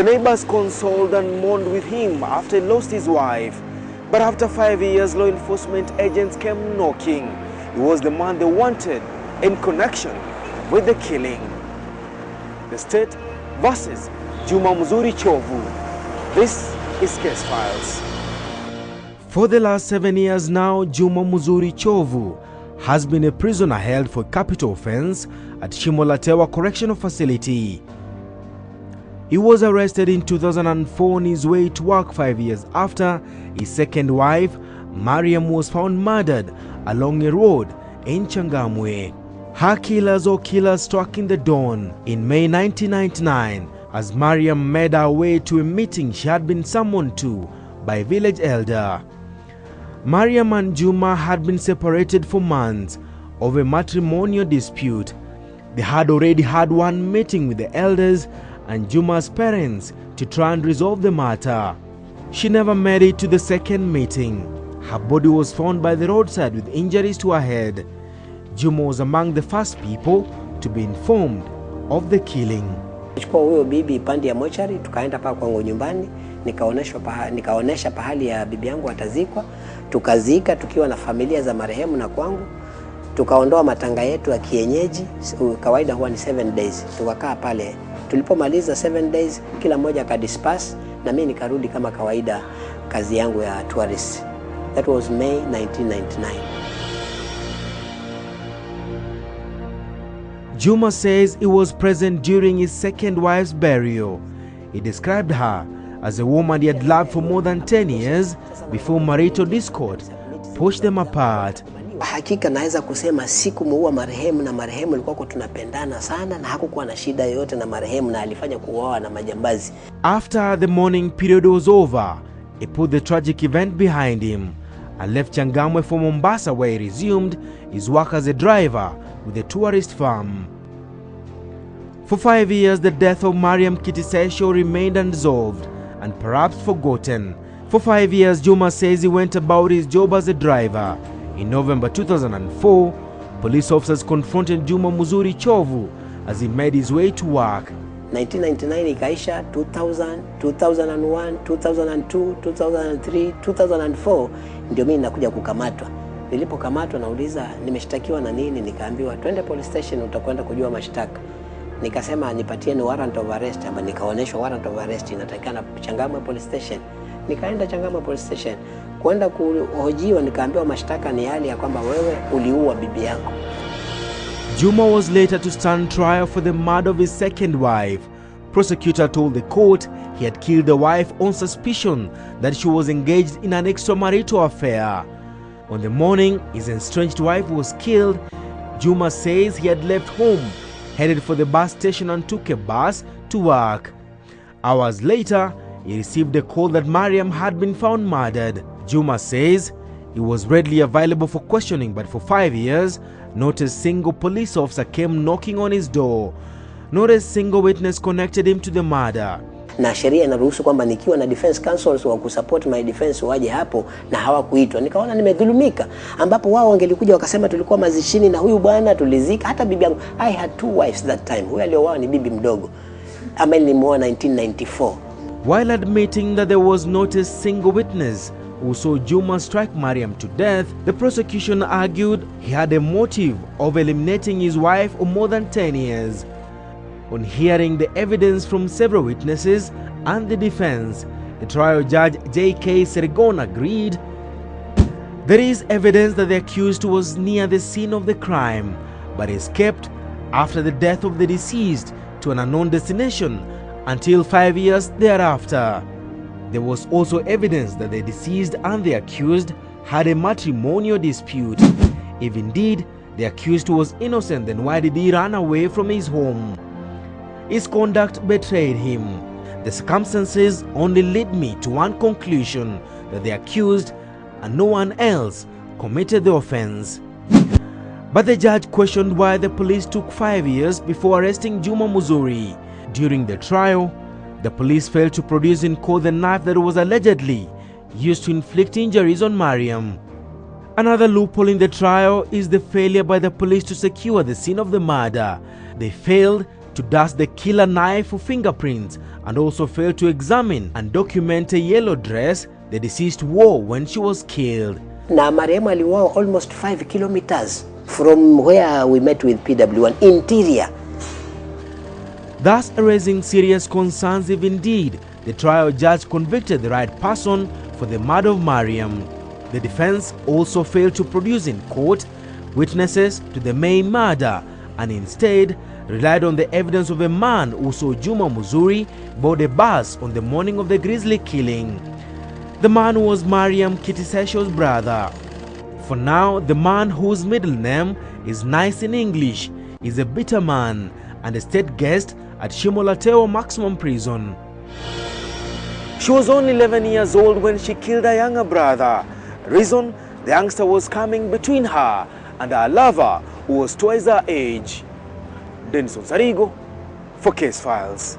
The neighbors consoled and mourned with him after he lost his wife. But after 5 years, law enforcement agents came knocking. He was the man they wanted in connection with the killing. The State versus Juma Muzuri Chovu. This is Case Files. For the last 7 years now, Juma Muzuri Chovu has been a prisoner held for capital offense at Shimolatewa Correctional Facility. He was arrested in 2004 on his way to work 5 years after his second wife, Mariam, was found murdered along a road in Changamwe. Her killers or killers struck in the dawn in May 1999 as Mariam made her way to a meeting she had been summoned to by a village elder. Mariam and Juma had been separated for months over a matrimonial dispute. They had already had one meeting with the elders and Juma's parents to try and resolve the matter. She never made it to the second meeting. Her body was found by the roadside with injuries to her head. Juma was among the first people to be informed of the killing. Chukua huyo bibi pande ya mochari, tukaenda paka kwangu nyumbani, nikaonesha pahali ya bibi yangu atazikwa, tukazika tukiwa na familia za marehemu na kwangu. Tukaondoa matanga yetu ya kienyeji, kawaida huwa ni 7 days. Tukakaa pale. Tulipomaliza 7 days, kila mmoja akadisperse na mimi nikarudi kama kawaida kazi yangu ya tourist. That was May 1999. Juma says he was present during his second wife's burial. He described her as a woman he had loved for more than 10 years before marital discord pushed them apart. Hakika naweza kusema sikumuua marehemu na marehemu alikuwa tunapendana sana na hakukuwa na shida yoyote na marehemu na alifanya kuoa na majambazi. After the mourning period was over, he put the tragic event behind him and left Changamwe for Mombasa, where he resumed his work as a driver with a tourist farm. For 5 years, the death of Mariam Kitisesho remained unresolved and perhaps forgotten. For 5 years, Juma says he went about his job as a driver. In November 2004, police officers confronted Juma Muzuri Chovu as he made his way to work. 1999 ikaisha, 2000, 2001, 2002, 2003, 2004 ndio mimi nakuja kukamatwa. Nilipokamatwa nauliza nimeshtakiwa na nini, nikaambiwa twende police station utakwenda kujua mashtaka. Nikasema nipatie ni warrant of arrest, ama nikaoneshwa warrant of arrest inatakikana Changamwe police station. Nikaenda Changamwe police station. Kwenda kuhojiwa nikaambiwa mashtaka ni hali ya kwamba wewe uliua bibi yako. Juma was later to stand trial for the murder of his second wife. Prosecutor told the court he had killed the wife on suspicion that she was engaged in an extramarital affair. On the morning his estranged wife was killed, Juma says he had left home, headed for the bus station and took a bus to work. Hours later, he received a call that Mariam had been found murdered. Juma says he was readily available for questioning, but for 5 years, not a single police officer came knocking on his door. Not a single witness connected him to the murder. Na sheria inaruhusu kwamba nikiwa na defense counsels wa kusupport my defense waje hapo na hawakuitwa. Nikaona nimedhulumika, ambapo wao wangelikuja wakasema tulikuwa mazishini na huyu bwana tulizika. Hata bibi yangu, I had 2 wives that time. Huyu alioa ni bibi mdogo ambaye nilimuoa 1994. While admitting that there was not a single witness who saw Juma strike Mariam to death, the prosecution argued he had a motive of eliminating his wife for more than 10 years. On hearing the evidence from several witnesses and the defense, the trial judge J.K. Serigon agreed there is evidence that the accused was near the scene of the crime but escaped after the death of the deceased to an unknown destination until 5 years thereafter. There was also evidence that the deceased and the accused had a matrimonial dispute. If indeed the accused was innocent, then why did he run away from his home? His conduct betrayed him. The circumstances only lead me to one conclusion, that the accused and no one else committed the offense. But the judge questioned why the police took 5 years before arresting Juma Muzuri. During the trial, the police failed to produce in court the knife that was allegedly used to inflict injuries on Mariam. Another loophole in the trial is the failure by the police to secure the scene of the murder. They failed to dust the killer knife for fingerprints and also failed to examine and document a yellow dress the deceased wore when she was killed. Na marehemu aliuawa almost 5 kilometers from where we met with PW1 interior. Thus raising serious concerns if indeed the trial judge convicted the right person for the murder of Mariam. The defense also failed to produce in court witnesses to the main murder and instead relied on the evidence of a man who saw Juma Muzuri board a bus on the morning of the grisly killing. The man was Mariam Kitisesho's brother. For now, the man whose middle name is Nice in English is a bitter man and a state guest at Shimolateo Maximum Prison. She was only 11 years old when she killed her younger brother. Reason, the youngster was coming between her and her lover who was twice her age. Onsarigo for Casefiles.